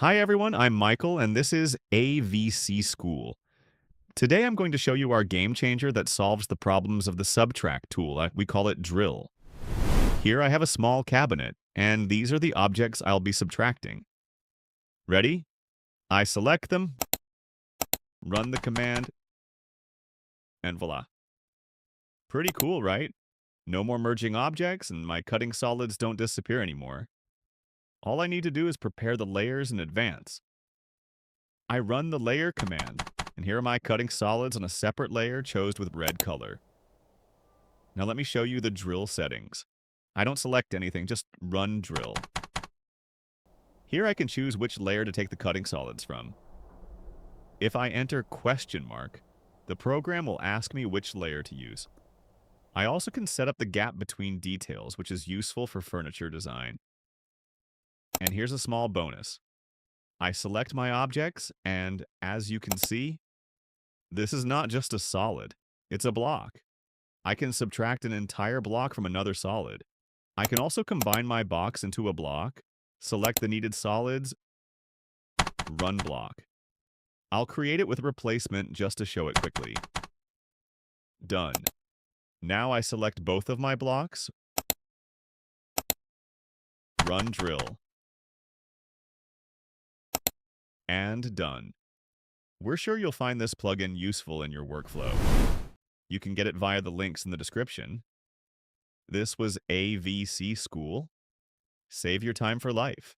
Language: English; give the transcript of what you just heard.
Hi everyone, I'm Michael and this is AVC School. Today I'm going to show you our game changer that solves the problems of the subtract tool. We call it Drill. Here I have a small cabinet, and these are the objects I'll be subtracting. Ready? I select them, run the command, and voila. Pretty cool, right? No more merging objects, and my cutting solids don't disappear anymore. All I need to do is prepare the layers in advance. I run the layer command, and here are my cutting solids on a separate layer chosen with red color. Now let me show you the drill settings. I don't select anything, just run drill. Here I can choose which layer to take the cutting solids from. If I enter question mark, the program will ask me which layer to use. I also can set up the gap between details, which is useful for furniture design. And here's a small bonus. I select my objects, and as you can see, this is not just a solid, it's a block. I can subtract an entire block from another solid. I can also combine my box into a block, select the needed solids, run block. I'll create it with a replacement just to show it quickly. Done. Now I select both of my blocks, run drill, and done. We're sure you'll find this plugin useful in your workflow. You can get it via the links in the description. This was AVC School. Save your time for life.